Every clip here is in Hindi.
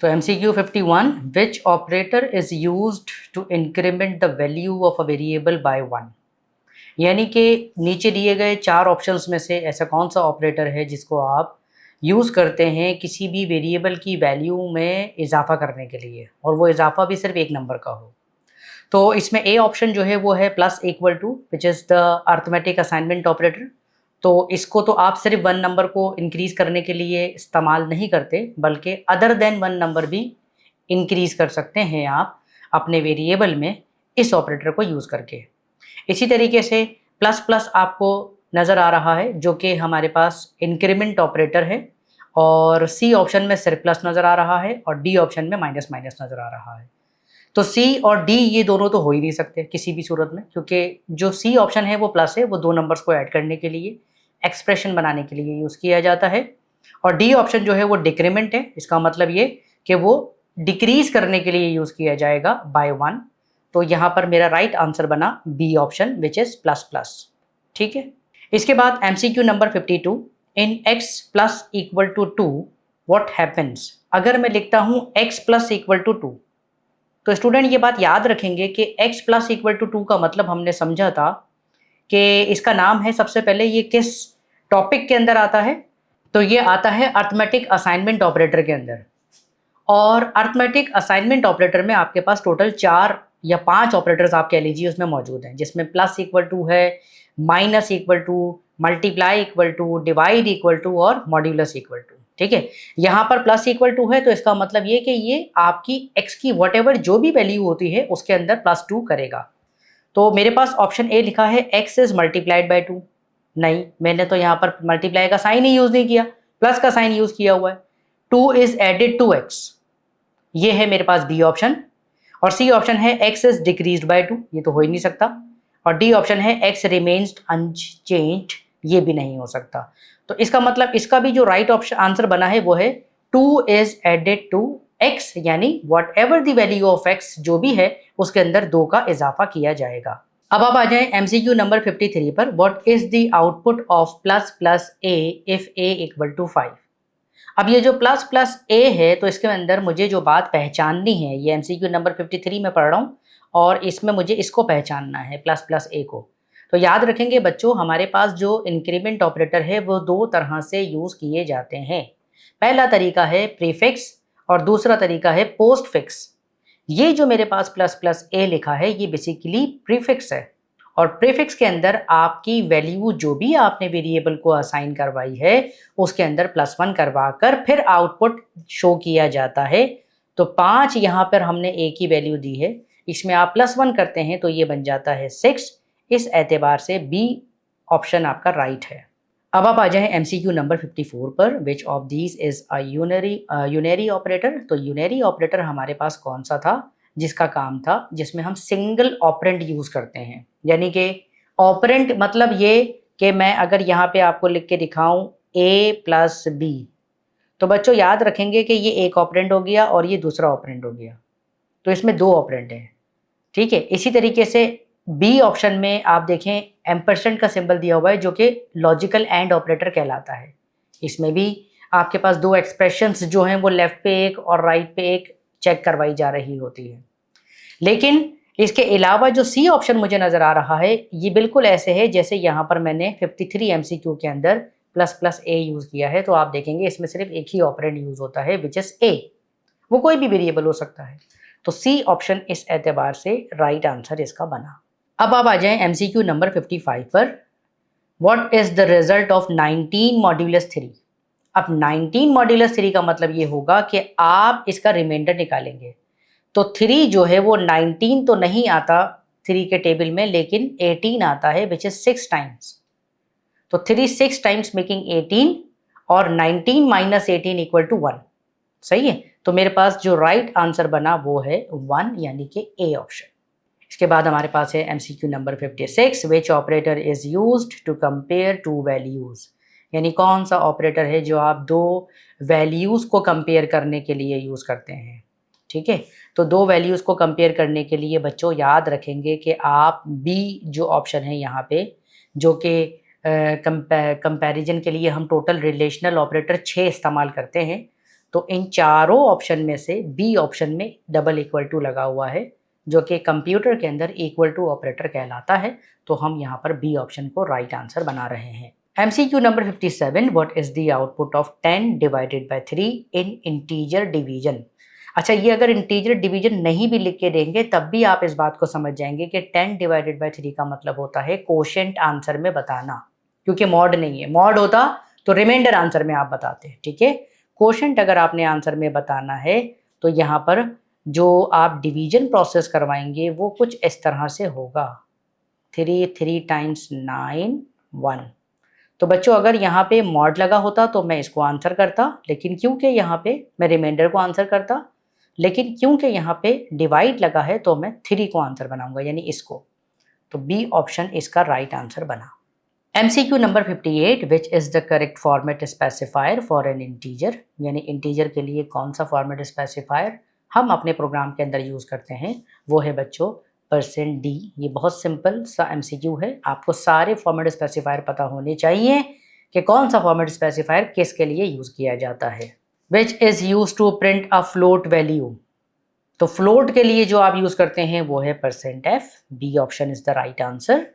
तो MCQ 51, which operator is used to increment the value of a variable by 1। यानी कि नीचे दिए गए 4 ऑप्शंस में से ऐसा कौन सा ऑपरेटर है जिसको आप यूज़ करते हैं किसी भी वेरिएबल की वैल्यू में इजाफा करने के लिए, और वो इजाफा भी सिर्फ एक नंबर का हो। तो इसमें ए ऑप्शन जो है वो है plus equal to, which is the arithmetic assignment operator. तो इसको तो आप सिर्फ 1 नंबर को इंक्रीज़ करने के लिए इस्तेमाल नहीं करते, बल्कि अदर देन 1 नंबर भी इंक्रीज़ कर सकते हैं आप अपने वेरिएबल में इस ऑपरेटर को यूज़ करके। इसी तरीके से प्लस प्लस आपको नज़र आ रहा है जो कि हमारे पास इंक्रीमेंट ऑपरेटर है, और सी ऑप्शन में सिर्फ प्लस नज़र आ रहा है और डी ऑप्शन में माइनस माइनस नज़र आ रहा है। तो सी और डी ये दोनों तो हो ही नहीं सकते किसी भी सूरत में, क्योंकि जो सी ऑप्शन है वो प्लस है, वो 2 नंबर्स को ऐड करने के लिए, एक्सप्रेशन बनाने के लिए यूज़ किया जाता है। और डी ऑप्शन जो है वो डिक्रीमेंट है, इसका मतलब ये कि वो डिक्रीज़ करने के लिए यूज़ किया जाएगा बाय 1। तो यहाँ पर मेरा राइट आंसर बना B option, which is plus plus. ठीक है। इसके बाद MCQ number 52, in x plus equal to 2 what happens. अगर मैं लिखता हूँ x प्लस इक्वल टू 2, तो स्टूडेंट ये बात याद रखेंगे कि x प्लस इक्वल टू 2 का मतलब हमने समझा था कि इसका नाम है, सबसे पहले ये किस टॉपिक के अंदर आता है, तो ये आता है अर्थमेटिक असाइनमेंट ऑपरेटर के अंदर। और अर्थमेटिक असाइनमेंट ऑपरेटर में आपके पास टोटल 4 या 5 ऑपरेटर्स आप कह लीजिए उसमें मौजूद हैं, जिसमें प्लस इक्वल टू है, minus equal to, multiply equal to, divide equal to और मॉड्यूलस इक्वल टू। ठीक है। यहाँ पर प्लस इक्वल टू है तो इसका मतलब ये कि ये आपकी x की वॉट जो भी वैल्यू होती है उसके अंदर +2 करेगा। तो मेरे पास ऑप्शन ए लिखा है x इज मल्टीप्लाइड बाय 2। नहीं, मैंने तो यहाँ पर मल्टीप्लाई का साइन ही यूज़ नहीं किया, प्लस का साइन यूज़ किया हुआ है। 2 इज एडेड टू x, ये है मेरे पास बी ऑप्शन। और सी ऑप्शन है x इज डिक्रीज्ड बाय 2, ये तो हो ही नहीं सकता। और डी ऑप्शन है x रिमेन्स अनचेंज्ड, ये भी नहीं हो सकता। तो इसका मतलब इसका भी जो राइट ऑप्शन आंसर बना है वो है 2 इज एडेड टू x, यानी what ever the value of x जो भी है उसके अंदर 2 का इजाफा किया जाएगा। अब आप आ जाए MCQ नंबर 53 पर, what is the output of plus plus a if a equal to 5। अब ये जो प्लस प्लस a है तो इसके अंदर मुझे जो बात पहचाननी है, ये MCQ नंबर 53 में पढ़ रहा हूँ और इसमें मुझे इसको पहचानना है, प्लस प्लस a को। तो याद रखेंगे बच्चों, हमारे पास जो इंक्रीमेंट ऑपरेटर है वो 2 तरह से यूज़ किए जाते हैं। पहला तरीका है प्रीफिक्स और दूसरा तरीका है पोस्ट फिक्स। ये जो मेरे पास प्लस प्लस a लिखा है ये बेसिकली प्रीफिक्स है, और प्रीफिक्स के अंदर आपकी वैल्यू जो भी आपने वेरिएबल को असाइन करवाई है उसके अंदर +1 करवा कर फिर आउटपुट शो किया जाता है। तो 5 यहाँ पर हमने a की वैल्यू दी है, इसमें आप +1 करते हैं तो ये बन जाता है 6। इस एतबार से बी ऑप्शन आपका राइट है। अब आप आ जाएं MCQ नंबर 54 पर, which of these is a unary operator. तो यूनरी ऑपरेटर हमारे पास कौन सा था जिसका काम था जिसमें हम सिंगल ऑपरेंड यूज़ करते हैं, यानी कि ऑपरेंट मतलब ये कि मैं अगर यहाँ पे आपको लिख के दिखाऊं a प्लस बी, तो बच्चों याद रखेंगे कि ये एक ऑपरेंड हो गया और ये दूसरा ऑपरेंड हो गया, तो इसमें 2 ऑपरेंड हैं। ठीक है। इसी तरीके से बी ऑप्शन में आप देखें एम्परसेंड का सिंबल दिया हुआ है जो कि लॉजिकल एंड ऑपरेटर कहलाता है। इसमें भी आपके पास 2 एक्सप्रेशंस जो हैं वो लेफ्ट पे एक और राइट पे एक चेक करवाई जा रही होती है। लेकिन इसके अलावा जो सी ऑप्शन मुझे नज़र आ रहा है ये बिल्कुल ऐसे है जैसे यहाँ पर मैंने 53 MCQ के अंदर प्लस प्लस a यूज़ किया है। तो आप देखेंगे इसमें सिर्फ एक ही ऑपरेंड यूज़ होता है, विच इज़ a। वो कोई भी वेरिएबल हो सकता है। तो सी ऑप्शन इस एतबार से राइट आंसर इसका बना। अब आप आ जाएं MCQ नंबर 55 पर, what is the result of 19 modulus 3। अब 19 मॉड्यूलस 3 का मतलब ये होगा कि आप इसका रिमाइंडर निकालेंगे। तो 3 जो है वो 19 तो नहीं आता 3 के टेबल में, लेकिन 18 आता है, विच इज 6 टाइम्स। तो 3 6 टाइम्स मेकिंग 18 और 19 माइनस 18 इक्वल टू 1। सही है। तो मेरे पास जो राइट आंसर बना वो है 1, यानी कि ए ऑप्शन। इसके बाद हमारे पास है MCQ number 56, which operator is used to compare 2 values. यानी कौन सा ऑपरेटर है जो आप 2 वैल्यूज को कंपेयर करने के लिए यूज करते हैं। ठीक है। तो 2 वैल्यूज को कंपेयर करने के लिए बच्चों याद रखेंगे कि आप बी जो ऑप्शन है यहाँ पे, जो कि कंपैरिजन के लिए हम टोटल रिलेशनल ऑपरेटर 6 इस्तेमाल करते हैं, तो इन चारों ऑप्शन में से बी ऑप्शन में डबल इक्वल टू लगा हुआ है, जो कि कंप्यूटर के अंदर इक्वल टू ऑपरेटर कहलाता है। तो हम यहाँ पर बी ऑप्शन को राइट आंसर बना रहे हैं। MCQ number 57, what is the output of 10 divided by 3 in integer division. अच्छा, ये अगर इंटीजर डिवीजन नहीं भी लिख के देंगे तब भी आप इस बात को समझ जाएंगे कि 10 डिवाइडेड बाय 3 का मतलब होता है कोशेंट आंसर में बताना, क्योंकि मॉड नहीं है। मॉड होता तो रिमाइंडर आंसर में आप बताते, ठीक है। कोशेंट अगर आपने आंसर में बताना है तो यहाँ पर जो आप डिवीजन प्रोसेस करवाएंगे वो कुछ इस तरह से होगा, 3 टाइम्स 9 1। तो बच्चों अगर यहाँ पे मॉड लगा होता तो मैं इसको आंसर करता, लेकिन क्योंकि यहाँ पे मैं रिमाइंडर को आंसर करता, लेकिन क्योंकि यहाँ पे डिवाइड लगा है तो मैं 3 को आंसर बनाऊंगा, यानी इसको। तो बी ऑप्शन इसका राइट आंसर बना। MCQ number 58, which is the correct format specifier for an integer, यानी इंटीजर के लिए कौन सा फॉर्मेट स्पेसिफायर हम अपने प्रोग्राम के अंदर यूज़ करते हैं, वो है बच्चों %d। ये बहुत सिंपल सा MCQ है, आपको सारे फॉर्मेट स्पेसिफायर पता होने चाहिए कि कौन सा फॉर्मेट स्पेसिफायर किसके लिए यूज़ किया जाता है। Which is use to print a float value, तो फ्लोट के लिए जो आप यूज़ करते हैं वो है %f। B option is the right answer.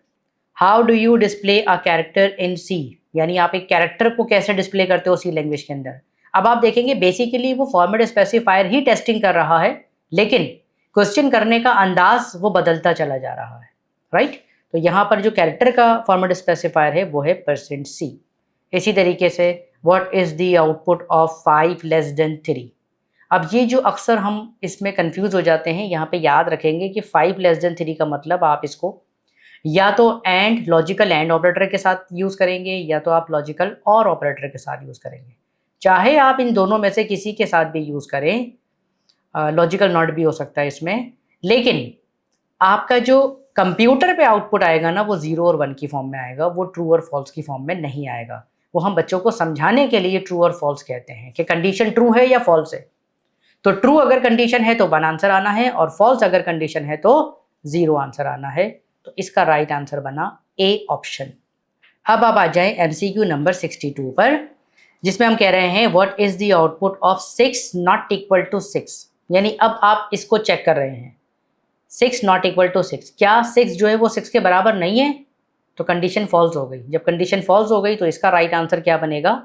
How do you display a character in C, यानी आप एक कैरेक्टर को कैसे डिस्प्ले करते हो सी लैंग्वेज के अंदर। अब आप देखेंगे बेसिकली वो फॉर्मेट स्पेसिफायर ही टेस्टिंग कर रहा है, लेकिन क्वेश्चन करने का अंदाज वो बदलता चला जा रहा है, राइट। तो यहाँ पर जो कैरेक्टर का फॉर्मेट स्पेसिफायर है वो है %c। इसी तरीके से what is the output of 5 less than 3। अब ये जो अक्सर हम इसमें कंफ्यूज हो जाते हैं, यहाँ पे याद रखेंगे कि 5 लेस देन 3 का मतलब आप इसको या तो एंड लॉजिकल एंड ऑपरेटर के साथ यूज़ करेंगे या तो आप लॉजिकल और ऑपरेटर के साथ यूज़ करेंगे। चाहे आप इन दोनों में से किसी के साथ भी यूज़ करें, लॉजिकल नॉट भी हो सकता है इसमें, लेकिन आपका जो कंप्यूटर पे आउटपुट आएगा ना वो 0 और 1 की फॉर्म में आएगा, वो ट्रू और फॉल्स की फॉर्म में नहीं आएगा। वो हम बच्चों को समझाने के लिए ट्रू और फॉल्स कहते हैं कि कंडीशन ट्रू है या फॉल्स है। तो ट्रू अगर कंडीशन है तो 1 आंसर आना है, और फॉल्स अगर कंडीशन है तो 0 आंसर आना है। तो इसका राइट आंसर बना ए ऑप्शन। अब आप आ जाए MCQ नंबर 62 पर, जिसमें हम कह रहे हैं what is the output of 6 not equal to 6, यानी अब आप इसको चेक कर रहे हैं 6 नॉट इक्वल टू 6, क्या 6 जो है वो 6 के बराबर नहीं है, तो कंडीशन फॉल्स हो गई। जब कंडीशन फॉल्स हो गई तो इसका राइट आंसर क्या बनेगा,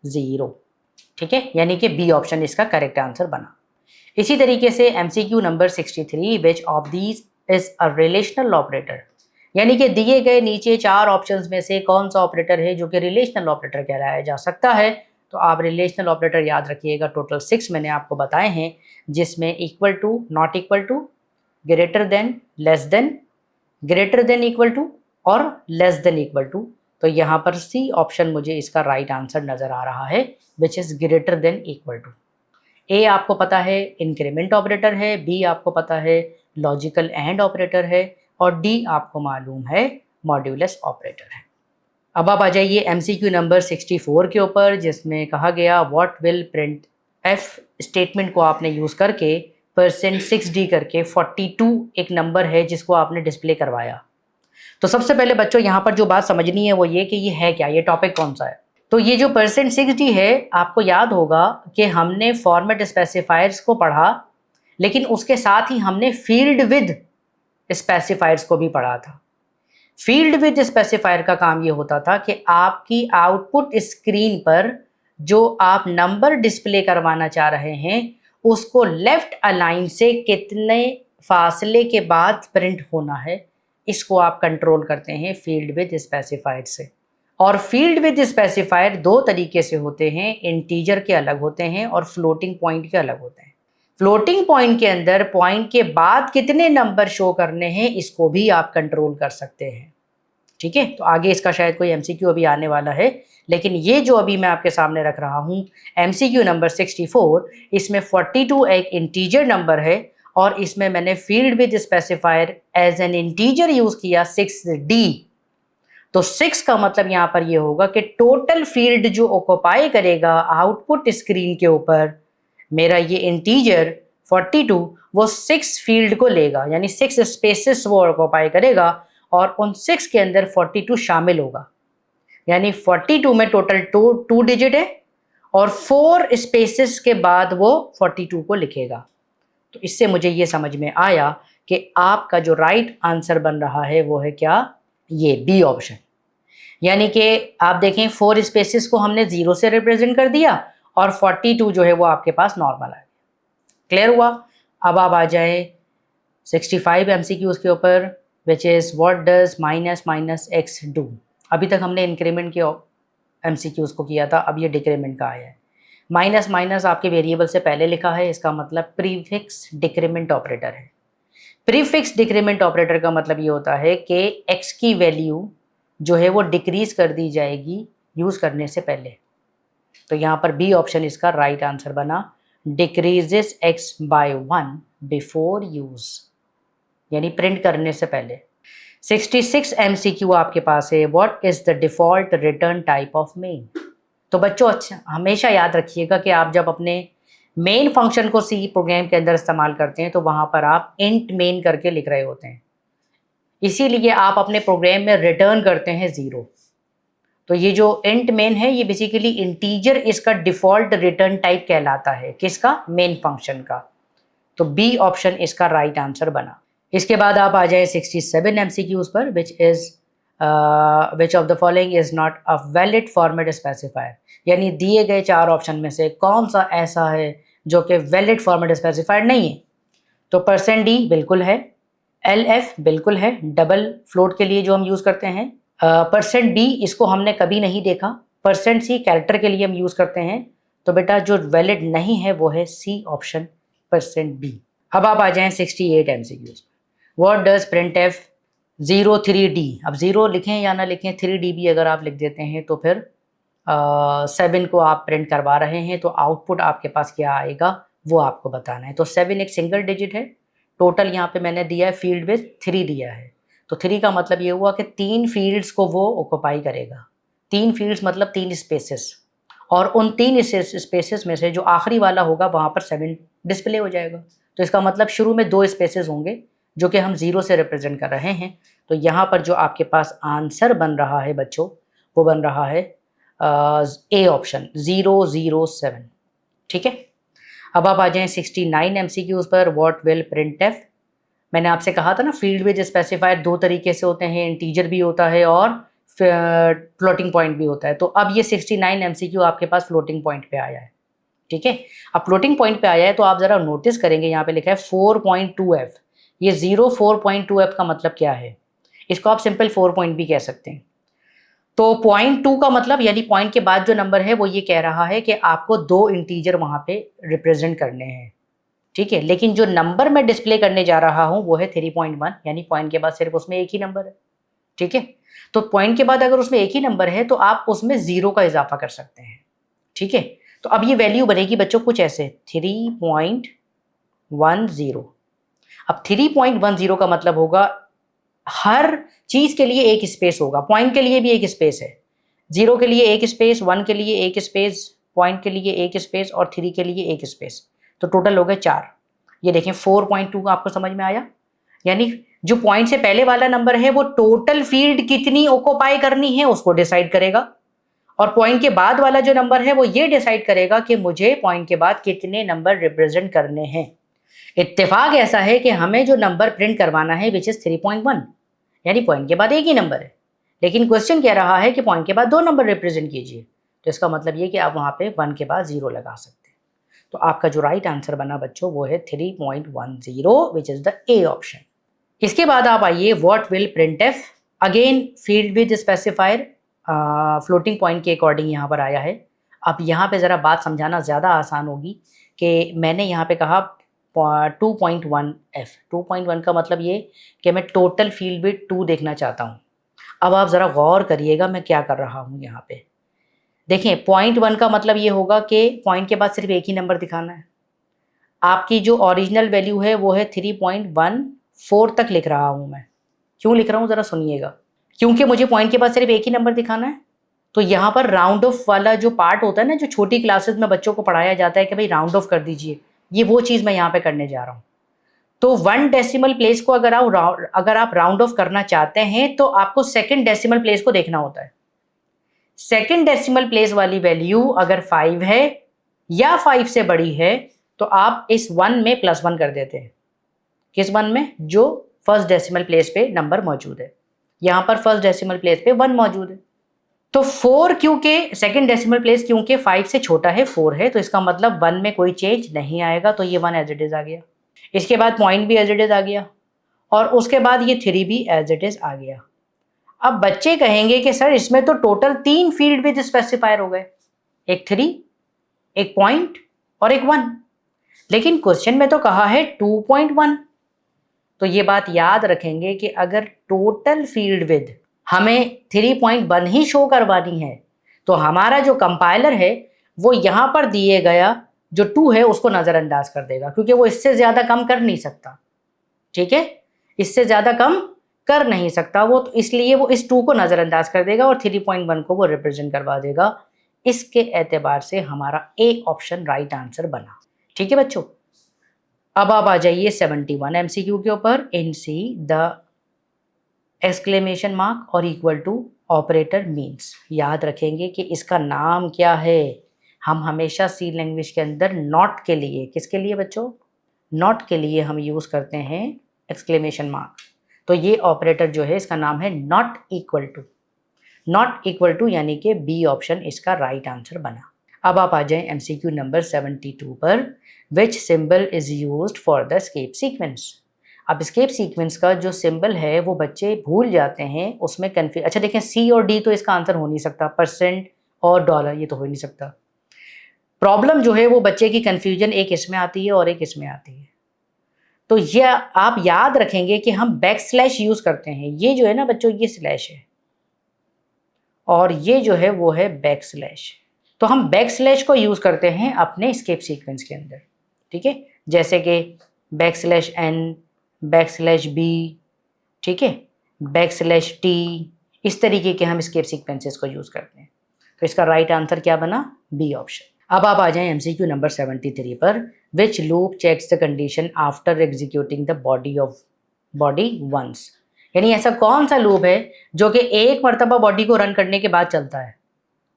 0, ठीक है, यानी कि बी ऑप्शन इसका करेक्ट आंसर बना। इसी तरीके से MCQ number 63, which of these is a relational operator, यानी कि दिए गए नीचे 4 ऑप्शंस में से कौन सा ऑपरेटर है जो कि रिलेशनल ऑपरेटर कहलाया जा सकता है। तो आप रिलेशनल ऑपरेटर याद रखिएगा, टोटल 6 मैंने आपको बताए हैं, जिसमें equal to, not equal to, greater than, less than, greater than equal to और लेस देन इक्वल टू। तो यहाँ पर सी ऑप्शन मुझे इसका राइट आंसर नज़र आ रहा है, which is greater than equal to. ए आपको पता है इंक्रीमेंट ऑपरेटर है, बी आपको पता है लॉजिकल एंड ऑपरेटर है, और डी आपको मालूम है मॉड्यूलस ऑपरेटर है। अब आप आ जाइए MCQ नंबर 64 के ऊपर, जिसमें कहा गया what will print F statement को आपने यूज़ करके %6d करके 42 एक नंबर है जिसको आपने डिस्प्ले करवाया। तो सबसे पहले बच्चों यहाँ पर जो बात समझनी है वो ये कि ये है क्या, ये टॉपिक कौन सा है। तो ये जो %6d है, आपको याद होगा कि हमने फॉर्मेट स्पेसिफायर्स को पढ़ा, लेकिन उसके साथ ही हमने फील्ड विद स्पेसिफायर्स को भी पढ़ा था। फील्ड विद स्पेसिफायर का काम ये होता था कि आपकी आउटपुट स्क्रीन पर जो आप नंबर डिस्प्ले करवाना चाह रहे हैं उसको लेफ्ट अलाइन से कितने फासले के बाद प्रिंट होना है, इसको आप कंट्रोल करते हैं फील्ड विद स्पेसिफायर से। और फील्ड विद स्पेसिफायर 2 तरीके से होते हैं, इंटीजर के अलग होते हैं और फ्लोटिंग पॉइंट के अलग होते हैं। फ्लोटिंग पॉइंट के अंदर पॉइंट के बाद कितने नंबर शो करने हैं इसको भी आप कंट्रोल कर सकते हैं, ठीक है। तो आगे इसका शायद कोई MCQ अभी आने वाला है, लेकिन ये जो अभी मैं आपके सामने रख रहा हूँ MCQ नंबर 64, इसमें 42 एक इंटीजर नंबर है और इसमें मैंने field width specifier as an integer use किया 6d। तो 6 का मतलब यहाँ पर ये होगा कि टोटल फील्ड जो ऑक्युपाई करेगा आउटपुट स्क्रीन के ऊपर मेरा ये इंटीजर 42, वो 6 फील्ड को लेगा, यानी 6 स्पेसेस वो ऑक्युपाई करेगा और उन 6 के अंदर 42 शामिल होगा। यानी 42 में टोटल 2 डिजिट है और 4 स्पेसेस के बाद वो 42 को लिखेगा। तो इससे मुझे ये समझ में आया कि आपका जो राइट आंसर बन रहा है वो है क्या, ये बी ऑप्शन। यानी कि आप देखें 4 स्पेसेस को हमने 0 से रिप्रेजेंट कर दिया और 42 जो है वो आपके पास नॉर्मल आ गया। क्लियर हुआ? अब आप आ जाए 65 MCQs के ऊपर, which is what does minus minus x do. अभी तक हमने इंक्रीमेंट के MCQs को किया था, अब ये डिक्रीमेंट का आया है। माइनस माइनस आपके वेरिएबल से पहले लिखा है, इसका मतलब प्रीफिक्स डिक्रीमेंट ऑपरेटर है। प्रीफिक्स डिक्रीमेंट ऑपरेटर का मतलब ये होता है कि x की वैल्यू जो है वो डिक्रीज कर दी जाएगी यूज़ करने से पहले। तो यहाँ पर बी ऑप्शन इसका राइट आंसर बना, decreases x by 1 before use, यानी प्रिंट करने से पहले। 66 MCQ आपके पास है, what is the default return type of main. तो बच्चों अच्छा हमेशा याद रखिएगा कि आप जब अपने मेन फंक्शन को सी प्रोग्राम के अंदर इस्तेमाल करते हैं तो वहां पर आप इंट मेन करके लिख रहे होते हैं, इसीलिए आप अपने प्रोग्राम में रिटर्न करते हैं 0। तो ये जो इंट मेन है ये बेसिकली इंटीजर इसका डिफॉल्ट रिटर्न टाइप कहलाता है, किसका, मेन फंक्शन का। तो बी ऑप्शन इसका राइट आंसर बना। इसके बाद आप आ जाए 67 MCQs पर, which of the following is not a valid format specifier. यानी दिए गए 4 ऑप्शन में से कौन सा ऐसा है जो कि वैलिड फॉर्मेट स्पेसिफायर नहीं है। तो %d बिल्कुल है, LF बिल्कुल है, डबल फ्लोट के लिए जो हम यूज़ करते हैं। %b इसको हमने कभी नहीं देखा, %c कैरेक्टर के लिए हम यूज़ करते हैं। तो बेटा जो वैलिड नहीं है वो है सी ऑप्शन %b। अब आप आ जाएं 68 MCQs। What does printf 03d। अब 0 लिखें या ना लिखें, 3d भी अगर आप लिख देते हैं तो फिर 7 को आप प्रिंट करवा रहे हैं, तो आउटपुट आपके पास क्या आएगा वो आपको बताना है। तो 7 एक सिंगल डिजिट है, टोटल यहाँ पे मैंने दिया है फील्ड विथ 3 दिया है। तो 3 का मतलब ये हुआ कि 3 फील्ड्स को वो ऑक्यूपाई करेगा। 3 फील्ड्स मतलब 3 स्पेसेस, और उन 3 स्पेसेस में से जो आखिरी वाला होगा वहाँ पर 7 डिस्प्ले हो जाएगा। तो इसका मतलब शुरू में 2 स्पेसेस होंगे जो कि हम 0 से रिप्रेजेंट कर रहे हैं। तो यहाँ पर जो आपके पास आंसर बन रहा है बच्चों वो बन रहा है ए ऑप्शन 007। ठीक है, अब आप आ जाएं 69 MCQs पर, व्हाट विल printf। मैंने आपसे कहा था ना फील्ड विद स्पेसिफायर 2 तरीके से होते हैं, इंटीजर भी होता है और फ्लोटिंग पॉइंट भी होता है। तो अब ये 69 MCQ आपके पास फ्लोटिंग पॉइंट पे आया है। ठीक है, अब फ्लोटिंग पॉइंट पे आया है तो आप जरा नोटिस करेंगे यहाँ पे लिखा है 4.2f। ये 4.2f का मतलब क्या है, इसको आप सिंपल 4 पॉइंट भी कह सकते हैं। तो 0.2 का मतलब यानी पॉइंट के बाद जो नंबर है वो ये कह रहा है कि आपको 2 इंटीजर वहां पे रिप्रेजेंट करने हैं। ठीक है, लेकिन जो नंबर मैं डिस्प्ले करने जा रहा हूं वो है 3.1, यानी पॉइंट के बाद सिर्फ उसमें एक ही नंबर है। ठीक है, तो पॉइंट के बाद अगर उसमें एक ही नंबर है तो आप उसमें 0 का इजाफा कर सकते हैं। ठीक है, तो अब ये वैल्यू बनेगी बच्चों कुछ ऐसे 3.10। अब 3.10 का मतलब होगा हर चीज के लिए एक स्पेस होगा, पॉइंट के लिए भी एक स्पेस है, 0 के लिए एक स्पेस, 1 के लिए एक स्पेस, पॉइंट के लिए एक स्पेस और 3 के लिए एक स्पेस। तो टोटल हो गए 4। ये देखें 4.2 का आपको समझ में आया, यानी जो पॉइंट से पहले वाला नंबर है वो टोटल फील्ड कितनी ऑक्यूपाई करनी है उसको डिसाइड करेगा, और पॉइंट के बाद वाला जो नंबर है वो ये डिसाइड करेगा कि मुझे पॉइंट के बाद कितने नंबर रिप्रेजेंट करने हैं। इत्तेफाक ऐसा है कि हमें जो नंबर प्रिंट करवाना है विच इज 3.1, यानी पॉइंट के बाद एक ही नंबर है, लेकिन क्वेश्चन कह रहा है कि पॉइंट के बाद 2 नंबर रिप्रेजेंट कीजिए। तो इसका मतलब ये कि आप वहां पे 1 के बाद 0 लगा सकते हैं। तो आपका जो राइट आंसर बना बच्चों वो है 3.10 which is the A option. इसके बाद आप आइए what will printf। Again field width specifier floating point के अकॉर्डिंग यहाँ पर आया है। अब यहाँ पे ज़रा बात समझाना ज़्यादा आसान होगी कि मैंने यहाँ पे कहा 2.1f। 2.1 का मतलब ये कि मैं टोटल फील्ड विद 2 देखना चाहता हूँ। अब आप ज़रा गौर करिएगा मैं क्या कर रहा हूँ यहाँ पे। देखें 0.1 का मतलब ये होगा कि पॉइंट के बाद सिर्फ एक ही नंबर दिखाना है। आपकी जो ओरिजिनल वैल्यू है वो है 3.14 तक लिख रहा हूँ मैं। क्यों लिख रहा हूँ ज़रा सुनिएगा, क्योंकि मुझे पॉइंट के बाद सिर्फ एक ही नंबर दिखाना है। तो यहाँ पर राउंड ऑफ वाला जो पार्ट होता है ना, जो छोटी क्लासेस में बच्चों को पढ़ाया जाता है कि भाई राउंड ऑफ कर दीजिए, ये वो चीज़ मैं यहाँ पे करने जा रहा हूँ। तो 1 डेसिमल प्लेस को अगर आप राउंड ऑफ करना चाहते हैं तो आपको सेकंड डेसिमल प्लेस को देखना होता है। सेकंड डेसिमल प्लेस वाली वैल्यू अगर 5 है या 5 से बड़ी है तो आप इस 1 में +1 कर देते हैं। किस 1 में? जो फर्स्ट डेसिमल प्लेस पे नंबर मौजूद है। यहां पर फर्स्ट डेसिमल प्लेस पे 1 मौजूद है। तो 4 क्योंकि सेकंड डेसिमल प्लेस क्योंकि 5 से छोटा है 4 है, तो इसका मतलब 1 में कोई चेंज नहीं आएगा, तो ये 1 एज इट इज आ गया। इसके बाद पॉइंट भी एज इट इज आ गया और उसके बाद ये 3 भी एज इट इज आ गया। अब बच्चे कहेंगे कि सर इसमें तो टोटल 3 फील्ड विद स्पेसिफायर हो गए, एक 3, एक पॉइंट और एक 1, लेकिन क्वेश्चन में तो कहा है 2.1। तो ये बात याद रखेंगे कि अगर टोटल फील्ड विद हमें 3.1 ही शो करवानी है तो हमारा जो कंपाइलर है वो यहां पर दिए गया जो 2 है उसको नजरअंदाज कर देगा, क्योंकि वो इससे ज्यादा कम कर नहीं सकता। ठीक है, इससे ज्यादा कम कर नहीं सकता वो, तो इसलिए वो इस 2 को नजरअंदाज कर देगा और 3.1 को वो रिप्रेजेंट करवा देगा। इसके एतबार से हमारा ए ऑप्शन राइट आंसर बना। ठीक है बच्चों, अब आप आ जाइए 71 एमसीक्यू के ऊपर। इन सी द एक्सक्लेमेशन मार्क और इक्वल टू ऑपरेटर मीन्स। याद रखेंगे कि इसका नाम क्या है। हम हमेशा सी लैंग्वेज के अंदर नॉट के लिए, किसके लिए बच्चों? नॉट के लिए हम यूज करते हैं एक्सक्लेमेशन मार्क। तो ये ऑपरेटर जो है इसका नाम है not equal to. Not equal to यानी कि बी ऑप्शन इसका राइट आंसर बना। अब आप आ जाएं एमसीक्यू नंबर 72 पर। Which symbol is used for the escape sequence. अब एस्केप सीक्वेंस का जो सिंबल है वो बच्चे भूल जाते हैं, उसमें कन्फ्यूज। अच्छा देखें, सी और डी तो इसका आंसर हो नहीं सकता, परसेंट और डॉलर ये तो हो नहीं सकता। प्रॉब्लम जो है वो बच्चे की कन्फ्यूजन एक इसमें आती है और एक इसमें आती है। तो ये आप याद रखेंगे कि हम बैक स्लैश यूज करते हैं। ये जो है ना बच्चों, ये स्लैश है और ये जो है वो है बैक स्लैश। तो हम बैक स्लैश को यूज करते हैं अपने एस्केप सीक्वेंस के अंदर। ठीक है, जैसे कि back slash n, back slash b, ठीक है, बैक स्लैश टी, इस तरीके के हम एस्केप सीक्वेंसेस को यूज करते हैं। तो इसका राइट आंसर क्या बना? B option. अब आप आ जाएं एमसीक्यू नंबर 73 पर। Which loop checks the condition after executing the body once. यानी ऐसा कौन सा लूप है जो कि एक मरतबा बॉडी को रन करने के बाद चलता है।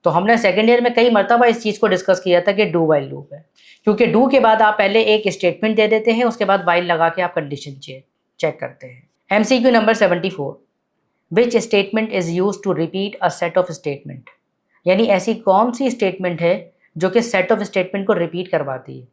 तो हमने सेकेंड ईयर में कई मरतबा इस चीज़ को डिस्कस किया था कि डू वाइल लूप है, क्योंकि डू के बाद आप पहले एक स्टेटमेंट दे देते हैं, उसके बाद वाइल लगा के आप कंडीशन चेक करते हैं। MCQ number 74। Which statement is use to repeat a set of statement. यानी ऐसी कौन सी स्टेटमेंट है जो कि सेट ऑफ स्टेटमेंट को रिपीट करवाती है।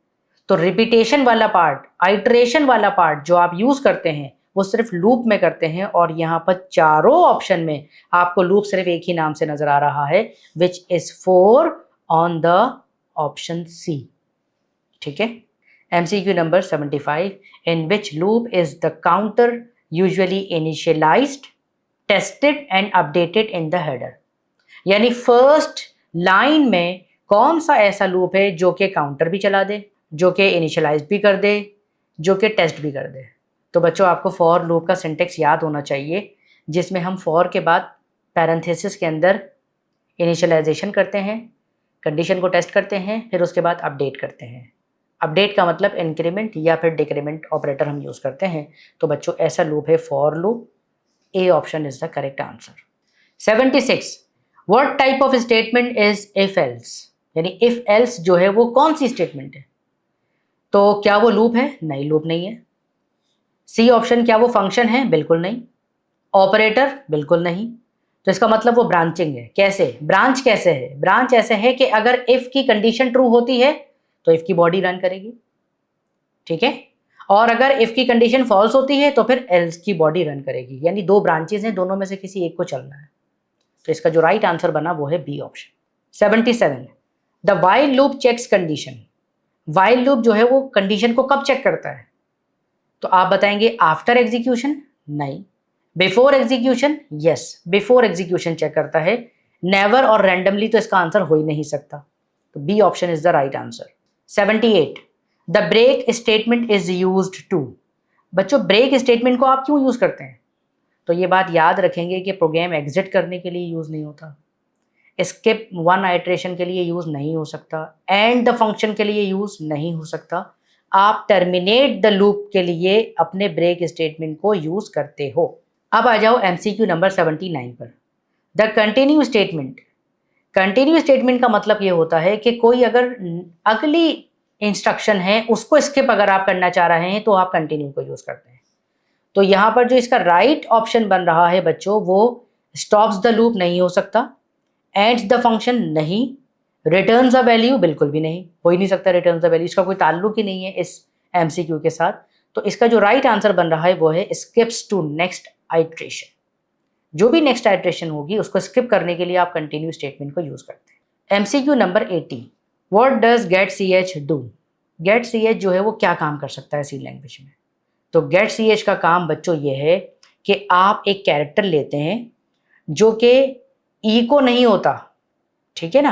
तो रिपीटेशन वाला पार्ट, आइटरेशन वाला पार्ट जो आप यूज करते हैं वो सिर्फ लूप में करते हैं, और यहाँ पर चारों ऑप्शन में आपको लूप सिर्फ एक ही नाम से नजर आ रहा है, which is 4 on the option C. ठीक है, MCQ number 75। In which loop is the counter usually initialized, tested and updated in the header. यानी फर्स्ट लाइन में कौन सा ऐसा लूप है जो कि काउंटर भी चला दे, जो कि इनिशियलाइज भी कर दे, जो कि टेस्ट भी कर दे। तो बच्चों आपको फॉर लूप का सिंटेक्स याद होना चाहिए, जिसमें हम फॉर के बाद पैरेंथेसिस के अंदर इनिशियलाइजेशन करते हैं, कंडीशन को टेस्ट करते हैं, फिर उसके बाद अपडेट करते हैं। अपडेट का मतलब इंक्रीमेंट या फिर डिक्रीमेंट ऑपरेटर हम यूज़ करते हैं। तो बच्चों ऐसा लूप है for loop. A option is the correct answer. 76। What type of statement is if else. यानी इफ एल्स जो है वो कौन सी स्टेटमेंट है। तो क्या वो लूप है? नहीं, लूप नहीं है। सी ऑप्शन, क्या वो फंक्शन है? बिल्कुल नहीं। ऑपरेटर? बिल्कुल नहीं। तो इसका मतलब वो ब्रांचिंग है। कैसे ब्रांच? कैसे है ब्रांच? ऐसे है कि अगर इफ की कंडीशन ट्रू होती है तो इफ की बॉडी रन करेगी, ठीक है, और अगर इफ की कंडीशन फॉल्स होती है तो फिर एल्स की बॉडी रन करेगी। यानी दो ब्रांचेस हैं, दोनों में से किसी एक को चलना है। तो इसका जो राइट आंसर बना वो है B option. 77। The while loop checks condition. While loop जो है वो कंडीशन को कब चेक करता है? तो आप बताएंगे आफ्टर एग्जीक्यूशन? नहीं। Before execution? Yes, before execution check करता है। नेवर और रैंडमली तो इसका आंसर हो ही नहीं सकता। तो B option is the right answer. 78। The break statement is used to. बच्चों ब्रेक स्टेटमेंट को आप क्यों यूज करते हैं? तो ये बात याद रखेंगे कि प्रोग्राम एग्जिट करने के लिए यूज नहीं होता, स्किप वन आइट्रेशन के लिए यूज नहीं हो सकता, एंड द फंक्शन के लिए यूज नहीं हो सकता। आप टर्मिनेट द लूप के लिए अपने ब्रेक स्टेटमेंट को यूज करते हो। अब आ जाओ एमसीक्यू नंबर 79 पर। The continue statement continue statement का मतलब ये होता है कि कोई अगर अगली इंस्ट्रक्शन है उसको स्किप अगर आप करना चाह रहे हैं तो आप कंटिन्यू को यूज करते हैं। तो यहाँ पर जो इसका राइट ऑप्शन बन रहा है बच्चों, वो स्टॉप्स द लूप नहीं हो सकता, एंड्स द फंक्शन नहीं, रिटर्न्स अ वैल्यू बिल्कुल भी नहीं, हो ही नहीं सकता रिटर्न्स द वैल्यू, इसका कोई ताल्लुक ही नहीं है इस एमसीक्यू के साथ। तो इसका जो राइट आंसर बन रहा है वो है स्किप्स टू नेक्स्ट आइट्रेशन। जो भी नेक्स्ट आइट्रेशन होगी उसको स्किप करने के लिए आप कंटिन्यू स्टेटमेंट को यूज करते हैं। MCQ number 80, what does get C H do? Get C H जो है वो क्या काम कर सकता है सी लैंग्वेज में? तो गेट सी एच का काम बच्चों ये है कि आप एक कैरेक्टर लेते हैं जो कि इको नहीं होता, ठीक है ना।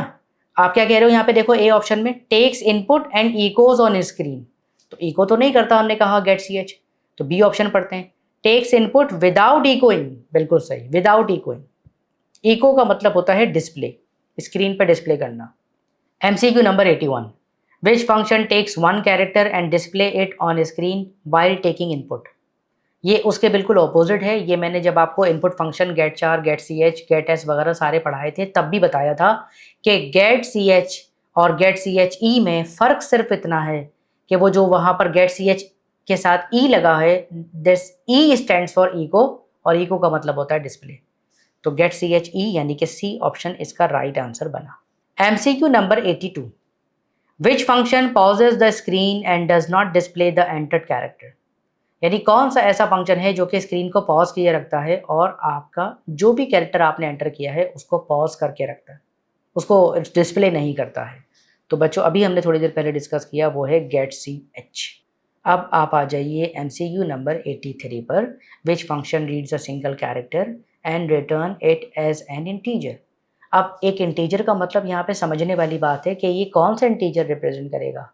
आप क्या कह रहे हो यहाँ पे देखो, ए ऑप्शन में takes input and echoes on screen, तो इको तो नहीं करता हमने कहा गेट सी एच, तो बी ऑप्शन पढ़ते हैं, टेक्स इनपुट विदाउट इकोइंग, बिल्कुल सही, विदाउट इकोइंग। इको का मतलब होता है डिस्प्ले, स्क्रीन पर डिस्प्ले करना। MCQ number 81, which function takes one character and display it on screen while taking input? ये उसके बिल्कुल ऑपोजिट है। ये मैंने जब आपको input function get char, get C H, get S वगैरह सारे पढ़ाए थे तब भी बताया था कि गेट सी एच और गेट सी एच ई में फ़र्क सिर्फ इतना है कि वो जो वहाँ पर गेट सी एच के साथ ई लगा है, this E stands for echo, और इको का मतलब होता है डिस्प्ले। तो गेट सी एच ई यानी कि सी ऑप्शन इसका राइट आंसर बना। MCQ number 82, which function pauses the screen and does not display the entered character? यानी कौन सा ऐसा फंक्शन है जो कि स्क्रीन को पॉज किए रखता है और आपका जो भी कैरेक्टर आपने एंटर किया है उसको पॉज करके रखता है, उसको डिस्प्ले नहीं करता है। तो बच्चों अभी हमने थोड़ी देर पहले डिस्कस किया वो है गेट सी एच। अब आप आ जाइए एमसीक्यू नंबर 83 पर, which function reads a single character and return it as an integer? अब एक इंटीजर का मतलब यहाँ पे समझने वाली बात है कि ये कौन सा इंटीजर रिप्रेजेंट करेगा।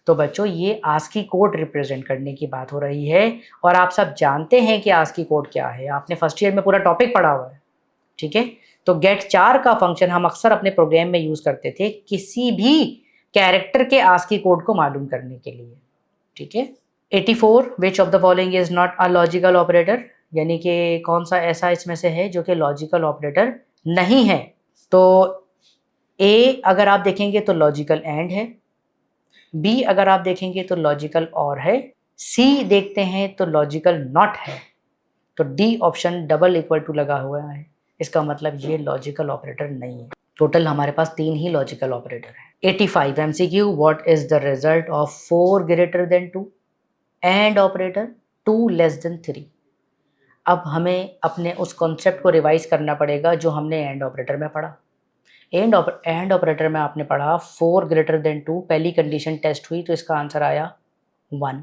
तो बच्चों ये आस्की कोड रिप्रेजेंट करने की बात हो रही है, और आप सब जानते हैं कि आस्की कोड क्या है, आपने फर्स्ट ईयर में पूरा टॉपिक पढ़ा हुआ है, ठीक है। तो गेट चार का फंक्शन हम अक्सर अपने प्रोग्राम में यूज करते थे किसी भी कैरेक्टर के आस्की कोड को मालूम करने के लिए, ठीक है। 84, विच of the following is not a logical operator? यानी कि कौन सा ऐसा इसमें से है जो कि लॉजिकल ऑपरेटर नहीं है? तो ए अगर आप देखेंगे तो लॉजिकल एंड है, बी अगर आप देखेंगे तो लॉजिकल और है, सी देखते हैं तो लॉजिकल नॉट है, तो D option double equal to लगा हुआ है, इसका मतलब ये लॉजिकल ऑपरेटर नहीं है। टोटल हमारे पास 3 ही लॉजिकल ऑपरेटर है। 85 MCQ, what is the result of 4 greater than 2 and operator 2 less than 3? अब हमें अपने उस कॉन्सेप्ट को रिवाइज करना पड़ेगा जो हमने एंड ऑपरेटर में पढ़ा। एंड ऑपरेटर में आपने पढ़ा 4 ग्रेटर देन 2, पहली कंडीशन टेस्ट हुई तो इसका आंसर आया 1,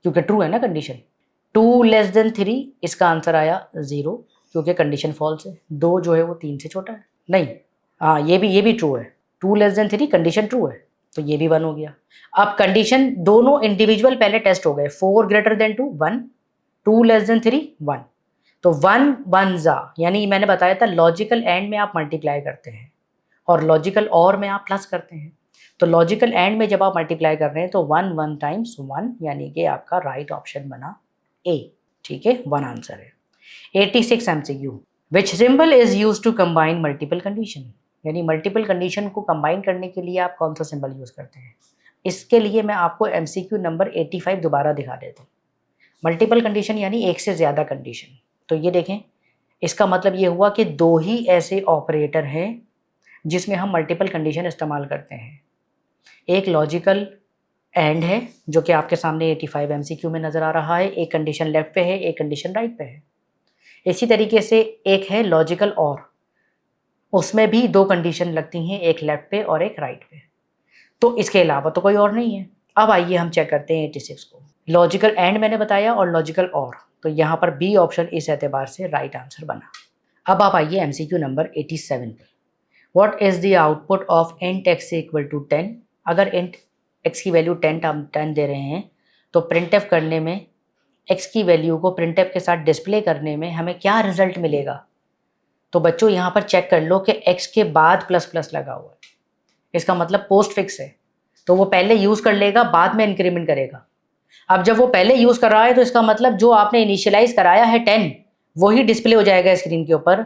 क्योंकि ट्रू है ना कंडीशन। 2 लेस देन 3, इसका आंसर आया 0, क्योंकि कंडीशन फॉल्स है। 2 जो है वो 3 से छोटा है, नहीं, हाँ ये भी ट्रू है। 2 लेस देन 3 कंडीशन ट्रू है, तो ये भी 1 हो गया। अब कंडीशन दोनों इंडिविजुअल पहले टेस्ट हो गए, 4 ग्रेटर देन 2 1, 2 लेस देन 3 1, तो 1 1 जा, यानी मैंने बताया था लॉजिकल एंड में आप मल्टीप्लाई करते हैं और लॉजिकल और में आप प्लस करते हैं। तो लॉजिकल एंड में जब आप मल्टीप्लाई कर रहे हैं तो 1 1 टाइम्स 1, यानी कि आपका राइट ऑप्शन बना ए, ठीक है, 1 आंसर है। 86 MCQ, which symbol is use to combine multiple condition? यानी मल्टीपल कंडीशन को कंबाइन करने के लिए आप कौन सा सिंबल यूज करते हैं? इसके लिए मैं आपको एमसीक्यू नंबर 85 दोबारा दिखा देता हूँ। मल्टीपल कंडीशन यानी एक से ज़्यादा कंडीशन, तो ये देखें, इसका मतलब ये हुआ कि 2 ही ऐसे ऑपरेटर हैं जिसमें हम मल्टीपल कंडीशन इस्तेमाल करते हैं। एक लॉजिकल एंड है जो कि आपके सामने 85 एमसीक्यू में नज़र आ रहा है, एक कंडीशन लेफ्ट पे है, एक कंडीशन राइट पे है। इसी तरीके से एक है लॉजिकल और, उसमें भी 2 कंडीशन लगती हैं, एक लेफ्ट पे और एक राइट पे। तो इसके अलावा तो कोई और नहीं है। अब आइए हम चेक करते हैं 86 को। लॉजिकल एंड मैंने बताया और लॉजिकल और, तो यहाँ पर बी ऑप्शन इस एतबार से राइट आंसर बना। अब आप आइए एमसीक्यू नंबर 87 पर। What is the output of int x equal to 10? अगर इंट एक्स की वैल्यू 10 दे रहे हैं तो प्रिंटएफ करने में एक्स की वैल्यू को प्रिंटएफ के साथ डिस्प्ले करने में हमें क्या रिजल्ट मिलेगा? तो बच्चों यहाँ पर चेक कर लो कि एक्स के बाद प्लस प्लस लगा हुआ है, इसका मतलब पोस्ट फिक्स है, तो वो पहले यूज़ कर लेगा, बाद में इंक्रीमेंट करेगा। अब जब वो पहले यूज़ कर रहा है तो इसका मतलब जो आपने इनिशियलाइज कराया है 10 वही डिस्प्ले हो जाएगा स्क्रीन के ऊपर,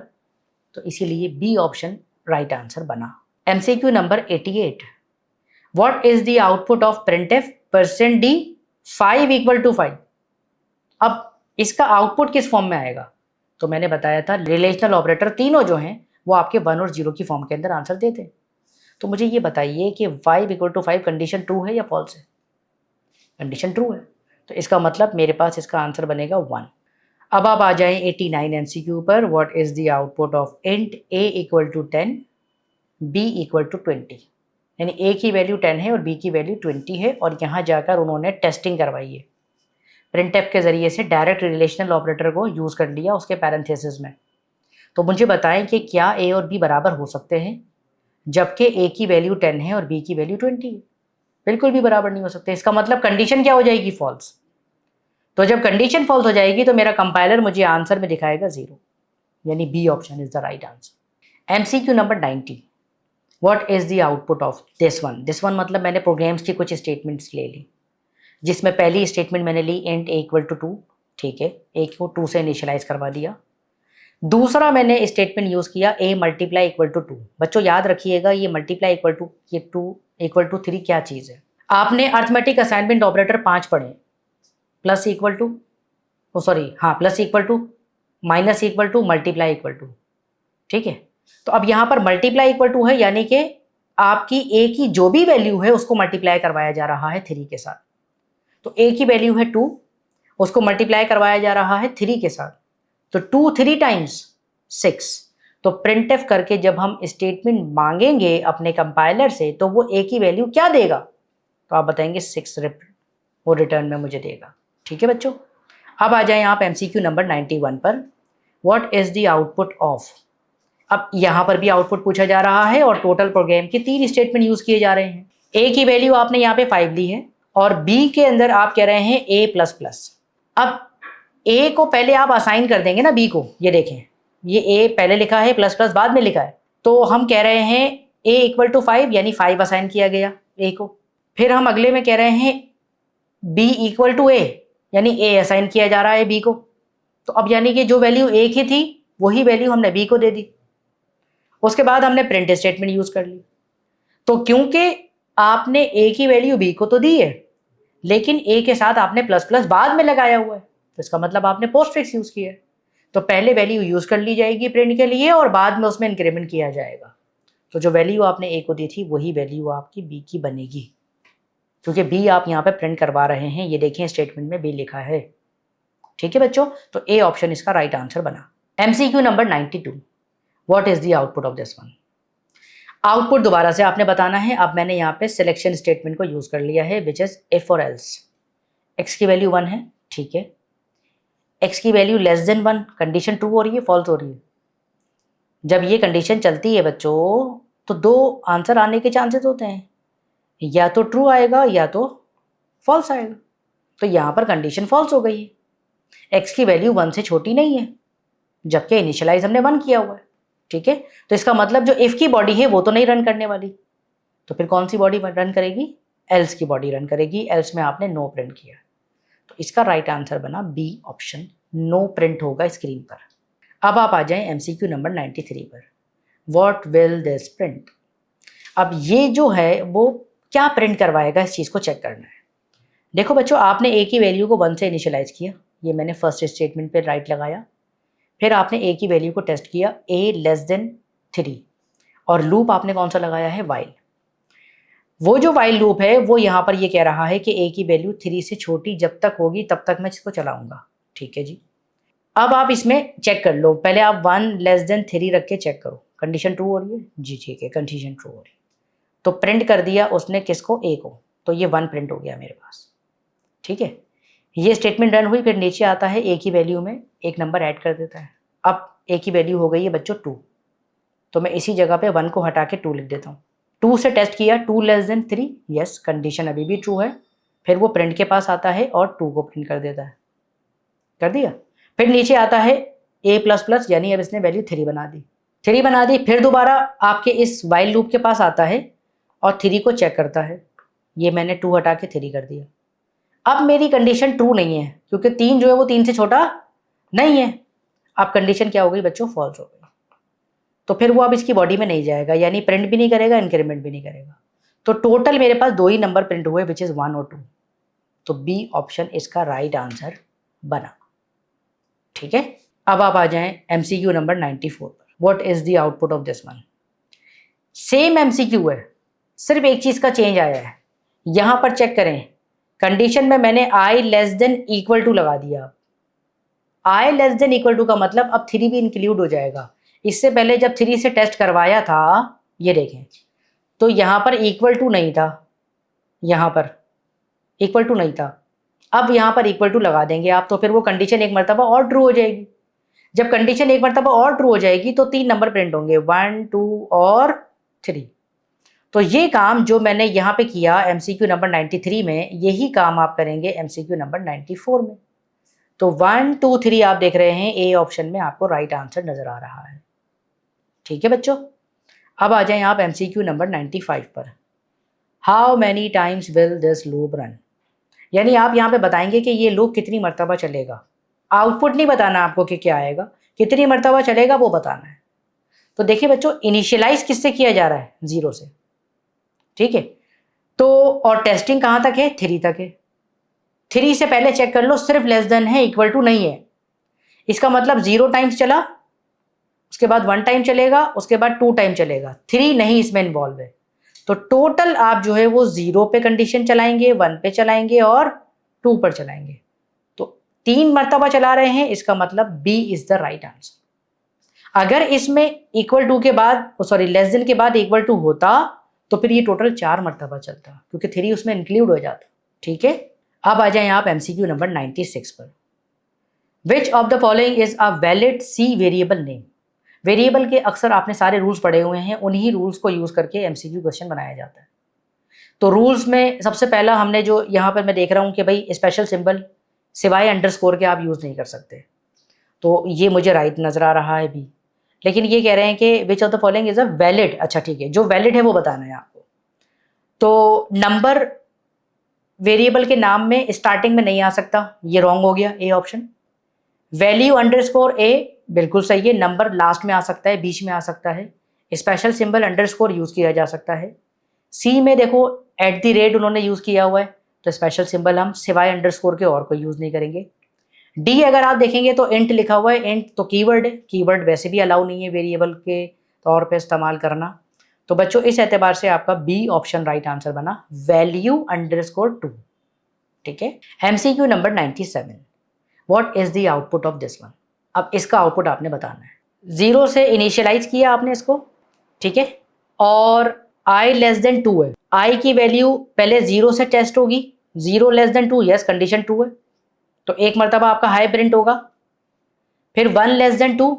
तो इसीलिए बी ऑप्शन राइट आंसर बना। MCQ number 88, what is the output of printf %d 5 equal to 5। अब इसका आउटपुट किस फॉर्म में आएगा? तो मैंने बताया था रिलेशनल ऑपरेटर तीनों जो हैं वो आपके 1 और 0 की फॉर्म के अंदर आंसर देते हैं। तो मुझे ये बताइए कि 5 इक्वल टू 5 कंडीशन ट्रू है या फॉल्स है? कंडीशन ट्रू है, तो इसका मतलब मेरे पास इसका आंसर बनेगा 1। अब आप आ जाएं 89 एमसीक्यू पर, what is the output of int a equal to 10 b equal to 20। यानी a की वैल्यू 10 है और b की वैल्यू 20 है, और यहाँ जाकर उन्होंने टेस्टिंग करवाई है, प्रिंटफ के जरिए से डायरेक्ट रिलेशनल ऑपरेटर को यूज़ कर लिया उसके पैरेंथेसिस में। तो मुझे बताएं कि क्या a और b बराबर हो सकते हैं जबकि a की वैल्यू 10 है और b की वैल्यू 20 है? बिल्कुल भी बराबर नहीं हो सकते। इसका मतलब कंडीशन क्या हो जाएगी? फॉल्स। तो जब कंडीशन फॉल्स हो जाएगी तो मेरा कंपाइलर मुझे आंसर में दिखाएगा 0, यानी B option is the right answer. MCQ number 90, what is the output of this one. This one मतलब मैंने प्रोग्राम्स की कुछ स्टेटमेंट्स ले ली, जिसमें पहली स्टेटमेंट मैंने ली इंट a इक्वल टू 2, ठीक है, a को 2 से इनिशियलाइज करवा दिया। दूसरा मैंने स्टेटमेंट यूज किया a मल्टीप्लाई इक्वल टू 2। बच्चों याद रखिएगा ये मल्टीप्लाई इक्वल टू, ये 2 इक्वल टू 3 क्या चीज है? आपने अर्थमेटिक असाइनमेंट ऑपरेटर 5 पढ़े, plus equal to, oh sorry हाँ, plus equal to, minus equal to, multiply equal to, ठीक है। तो अब यहाँ पर मल्टीप्लाई इक्वल टू है, यानी कि आपकी a की जो भी वैल्यू है उसको मल्टीप्लाई करवाया जा रहा है 3 के साथ। तो a की वैल्यू है 2, उसको मल्टीप्लाई करवाया जा रहा है 3 के साथ, तो 2 3 टाइम्स 6। तो प्रिंटफ करके जब हम स्टेटमेंट मांगेंगे अपने कंपाइलर से तो वो a की वैल्यू क्या देगा? तो आप बताएंगे 6 वो रिटर्न में मुझे देगा। ठीक है बच्चों, अब आ जाएं आप एमसीक्यू नंबर 91 पर, what is the output of. अब यहां पर भी आउटपुट पूछा जा रहा है और टोटल प्रोग्राम के 3 स्टेटमेंट यूज किए जा रहे हैं। a की वैल्यू आपने यहाँ पे 5 ली है और b के अंदर आप कह रहे हैं a प्लस प्लस। अब a को पहले आप असाइन कर देंगे ना b को, ये देखें ये a पहले लिखा है, प्लस प्लस बाद में लिखा है, तो हम कह रहे हैं a इक्वल टू 5, यानी 5 असाइन किया गया a को। फिर हम अगले में कह रहे हैं b इक्वल टू a, यानी a असाइन किया जा रहा है b को। तो अब यानी कि जो वैल्यू a की थी वही वैल्यू हमने b को दे दी। उसके बाद हमने प्रिंट स्टेटमेंट यूज कर ली। तो क्योंकि आपने a की वैल्यू b को तो दी है, लेकिन a के साथ आपने प्लस प्लस बाद में लगाया हुआ है, तो इसका मतलब आपने पोस्टफिक्स यूज किया है। तो पहले वैल्यू यूज कर ली जाएगी प्रिंट के लिए और बाद में उसमें इंक्रीमेंट किया जाएगा। तो जो वैल्यू आपने a को दी थी वही वैल्यू आपकी b की बनेगी, क्योंकि b आप यहाँ पे प्रिंट करवा रहे हैं, ये देखें स्टेटमेंट में b लिखा है। ठीक है बच्चों, तो a ऑप्शन इसका राइट आंसर बना। MCQ number 92, what is the output of this one. Output दोबारा से आपने बताना है। अब मैंने यहाँ पे सिलेक्शन स्टेटमेंट को यूज कर लिया है, विच इज इफ और एल्स। x की वैल्यू 1 है, ठीक है, x की value less than 1, condition true हो रही है फॉल्स हो रही है? जब ये कंडीशन चलती है बच्चों तो 2 आंसर आने के चांसेस होते हैं, या तो ट्रू आएगा या तो फॉल्स आएगा। तो यहाँ पर कंडीशन फॉल्स हो गई है, x की वैल्यू 1 से छोटी नहीं है, जबकि इनिशियलाइज हमने 1 किया हुआ है। ठीक है, तो इसका मतलब जो इफ की बॉडी है वो तो नहीं रन करने वाली, तो फिर कौन सी बॉडी रन करेगी? एल्स की बॉडी रन करेगी। एल्स में आपने नो प्रिंट किया, तो इसका राइट आंसर बना बी ऑप्शन, नो प्रिंट होगा स्क्रीन पर। अब आप आ जाएं एमसीक्यू नंबर 93 पर, व्हाट विल दिस प्रिंट। अब ये जो है वो क्या प्रिंट करवाएगा, इस चीज को चेक करना है। देखो बच्चों, आपने a की वैल्यू को 1 से इनिशियलाइज किया, ये मैंने फर्स्ट स्टेटमेंट पे राइट लगाया। फिर आपने a की वैल्यू को टेस्ट किया a लेस देन 3, और लूप आपने कौन सा लगाया है? वाइल। वो जो वाइल लूप है वो यहाँ पर ये कह रहा है कि a की वैल्यू 3 से छोटी जब तक होगी तब तक मैं इसको चलाऊंगा। ठीक है जी, अब आप इसमें चेक कर लो, पहले आप 1 लेस देन 3 रख के चेक करो, कंडीशन ट्रू हो रही है जी? ठीक है, कंडीशन ट्रू हो रही है। तो प्रिंट कर दिया उसने किसको? a को, तो ये 1 प्रिंट हो गया मेरे पास। ठीक है, ये स्टेटमेंट रन हुई, फिर नीचे आता है a की वैल्यू में एक नंबर ऐड कर देता है। अब a की वैल्यू हो गई है बच्चों 2, तो मैं इसी जगह पे 1 को हटा के 2 लिख देता हूँ। 2 से टेस्ट किया, 2 लेस देन 3, यस, कंडीशन अभी भी ट्रू है। फिर वो प्रिंट के पास आता है और 2 को प्रिंट कर देता है, कर दिया। फिर नीचे आता है a प्लस प्लस, यानी अब इसने वैल्यू 3 बना दी, 3 बना दी। फिर दोबारा आपके इस वाइल लूप के पास आता है और 3 को चेक करता है, ये मैंने 2 हटा के 3 कर दिया। अब मेरी कंडीशन ट्रू नहीं है, क्योंकि 3 जो है वो 3 से छोटा नहीं है। अब कंडीशन क्या हो गई बच्चों? फॉल्स हो गई। तो फिर वो अब इसकी बॉडी में नहीं जाएगा, यानी प्रिंट भी नहीं करेगा, इंक्रीमेंट भी नहीं करेगा। तो टोटल मेरे पास 2 ही नंबर प्रिंट हुए, विच इज़ 1 और 2। तो बी ऑप्शन इसका राइट आंसर बना। ठीक है, अब आप आ जाएं MCQ नंबर 94 पर। What is the output of this one? Same MCQ है, सिर्फ एक चीज का चेंज आया है। यहां पर चेक करें, कंडीशन में मैंने I less than equal to लगा दिया। I less than equal to का मतलब अब 3 भी इंक्लूड हो जाएगा। इससे पहले जब 3 से टेस्ट करवाया था, ये देखें, तो यहां पर इक्वल टू नहीं था, यहां पर इक्वल टू नहीं था। अब यहां पर इक्वल टू लगा देंगे आप, तो फिर वो कंडीशन एक मरतबा और ट्रू हो जाएगी। जब कंडीशन एक मरतबा और ट्रू हो जाएगी तो 3 नंबर प्रिंट होंगे, 1, 2 और 3। तो ये काम जो मैंने यहाँ पे किया MCQ नंबर 93 में, यही काम आप करेंगे MCQ नंबर 94 में। तो 1, 2, 3 आप देख रहे हैं, ए ऑप्शन में आपको राइट आंसर नजर आ रहा है। ठीक है बच्चों, अब आ जाएं आप MCQ नंबर 95 पर। How many times will this loop run? यानी आप यहाँ पे बताएंगे कि ये लूप कितनी मरतबा चलेगा। आउटपुट नहीं बताना आपको कि क्या आएगा, कितनी मरतबा चलेगा वो बताना है। तो देखिए बच्चों, इनिशियलाइज किससे किया जा रहा है? 0 से। ठीक है, तो और टेस्टिंग कहाँ तक है? 3 तक है। 3 से पहले चेक कर लो, सिर्फ लेस देन है, इक्वल टू नहीं है। इसका मतलब 0 टाइम्स चला, उसके बाद 1 टाइम चलेगा, उसके बाद 2 टाइम चलेगा, 3 नहीं इसमें इन्वॉल्व है। तो टोटल आप जो है वो 0 पे कंडीशन चलाएंगे, 1 पे चलाएंगे और 2 पर चलाएंगे। तो 3 मरतबा चला रहे हैं, इसका मतलब B is the right answer. अगर इसमें इक्वल टू के बाद, सॉरी, लेस देन के बाद इक्वल टू होता तो फिर ये टोटल 4 मरतबा चलता, क्योंकि 3 उसमें इंक्लूड हो जाता। ठीक है, अब आ जाए आप MCQ नंबर 96 पर। Which of the following is a valid C variable name? Variable के अक्सर आपने सारे रूल्स पढ़े हुए हैं, उन्हीं रूल्स को यूज करके MCQ क्वेश्चन बनाया जाता है। तो रूल्स में सबसे पहला हमने जो यहाँ पर मैं देख रहा हूँ कि भाई स्पेशल सिंबल सिवाय अंडरस्कोर के आप यूज नहीं कर सकते, तो ये मुझे राइट नजर आ रहा है भी। लेकिन ये कह रहे हैं कि विच of the following is a valid. अच्छा ठीक है, जो वैलिड है वो बताना है आपको। तो नंबर वेरिएबल के नाम में स्टार्टिंग में नहीं आ सकता, ये रॉन्ग हो गया, ए ऑप्शन। वैल्यू अंडरस्कोर ए बिल्कुल सही है, नंबर लास्ट में आ सकता है, बीच में आ सकता है। स्पेशल सिंबल अंडरस्कोर यूज किया जा सकता है। सी में देखो एट द रेट उन्होंने यूज किया हुआ है, तो स्पेशल सिंबल हम सिवाय अंडरस्कोर के और कोई यूज नहीं करेंगे। डी अगर आप देखेंगे तो इंट लिखा हुआ है, इंट तो कीवर्ड है, कीवर्ड वैसे भी अलाउ नहीं है वेरिएबल के तौर पे इस्तेमाल करना। तो बच्चों इस एतबार से आपका बी ऑप्शन राइट आंसर बना, वैल्यू अंडरस्कोर 2। ठीक है, MCQ number 97। What is the output of this one? अब इसका आउटपुट आपने बताना है। 0 से इनिशियलाइज किया आपने इसको, ठीक है, और I लेस देन 2 है। I की वैल्यू पहले 0 से टेस्ट होगी, 0 less than 2, yes condition true है, तो एक मरतबा आपका हाई प्रिंट होगा। फिर 1 लेस देन 2,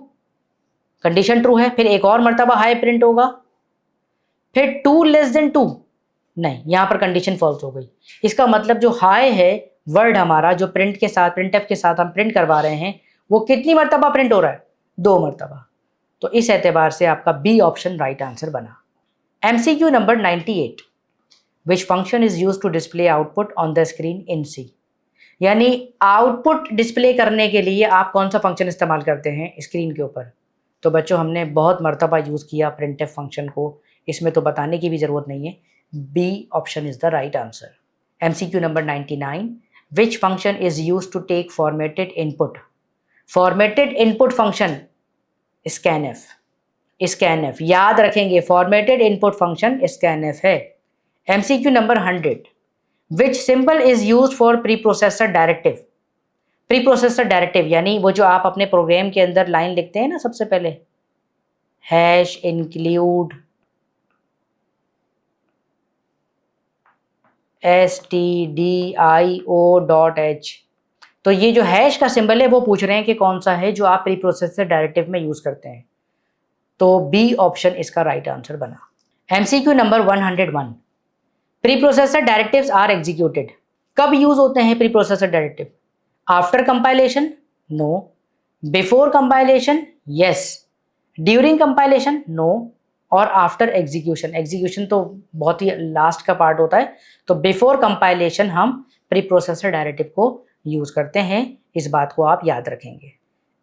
कंडीशन ट्रू है, फिर एक और मरतबा हाई प्रिंट होगा। फिर 2 लेस देन 2, नहीं, यहां पर कंडीशन फॉल्स हो गई। इसका मतलब जो हाई है वर्ड हमारा, जो प्रिंट के साथ, प्रिंटफ के साथ हम प्रिंट करवा रहे हैं, वो कितनी मरतबा प्रिंट हो रहा है? 2 मरतबा। तो इस एतबार से आपका बी ऑप्शन राइट आंसर बना। MCQ number 98। Which function is use to display output on the screen in C? यानी आउटपुट डिस्प्ले करने के लिए आप कौन सा फंक्शन इस्तेमाल करते हैं स्क्रीन के ऊपर? तो बच्चों हमने बहुत मरतबा यूज़ किया प्रिंटफ फंक्शन को, इसमें तो बताने की भी ज़रूरत नहीं है, B option is the right answer. MCQ number 99। Which function is use to take formatted input? Formatted input function scanf. Scanf याद रखेंगे, फॉर्मेटेड इनपुट फंक्शन स्कैनएफ है। MCQ number 100। Which symbol is use for preprocessor directive? Preprocessor directive यानी वो जो आप अपने प्रोग्राम के अंदर लाइन लिखते हैं ना, सबसे पहले हैश इंक्लूड stdio.h, तो ये जो हैश का सिंबल है वो पूछ रहे हैं कि कौन सा है जो आप प्री प्रोसेसर डायरेक्टिव में यूज करते हैं। तो बी ऑप्शन इसका राइट आंसर बना। MCQ number 101। Preprocessor directives are executed. कब यूज होते हैं preprocessor directive? After compilation? No. Before compilation? Yes. During compilation? No. और आफ्टर एग्जीक्यूशन? एग्जीक्यूशन तो बहुत ही लास्ट का पार्ट होता है, तो बिफोर कंपाइलेशन हम प्री प्रोसेसर डायरेक्टिव को यूज करते हैं, इस बात को आप याद रखेंगे।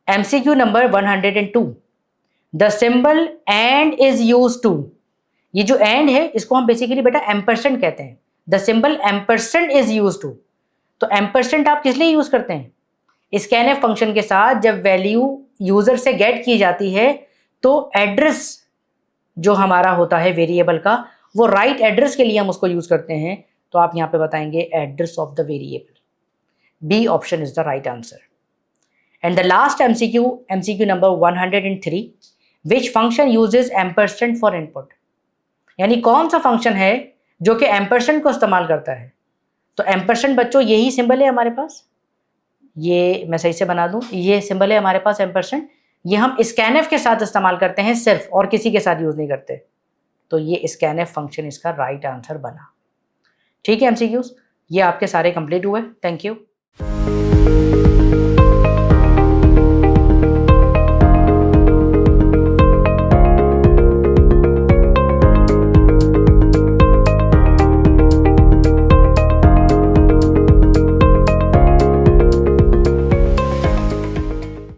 MCQ number 102। The symbol and is use to, ये जो एंड है इसको हम बेसिकली बेटा एम्परसेंट कहते हैं। The symbol ampersand is use to, तो एम्परसेंट आप किस लिए यूज करते हैं? स्कैनएफ फंक्शन के साथ जब वैल्यू यूजर से गेट की जाती है तो एड्रेस जो हमारा होता है वेरिएबल का, वो राइट एड्रेस के लिए हम उसको यूज करते हैं। तो आप यहां पे बताएंगे address of the variable. B option is the right answer. And the last MCQ number 103, which function uses ampersand for input, यानी कौन सा फंक्शन है जो कि एम्परसेंट को इस्तेमाल करता है? तो एम्परसेंट बच्चों यही सिंबल है हमारे पास, ये मैं सही से बना दूं, ये सिंबल है हमारे पास एम्परसेंट। ये हम स्कैनएफ के साथ इस्तेमाल करते हैं सिर्फ, और किसी के साथ यूज नहीं करते। तो ये स्कैनएफ फंक्शन इसका राइट आंसर बना। ठीक है एमसीक्यूज, ये आपके सारे कंप्लीट हुए। Thank you.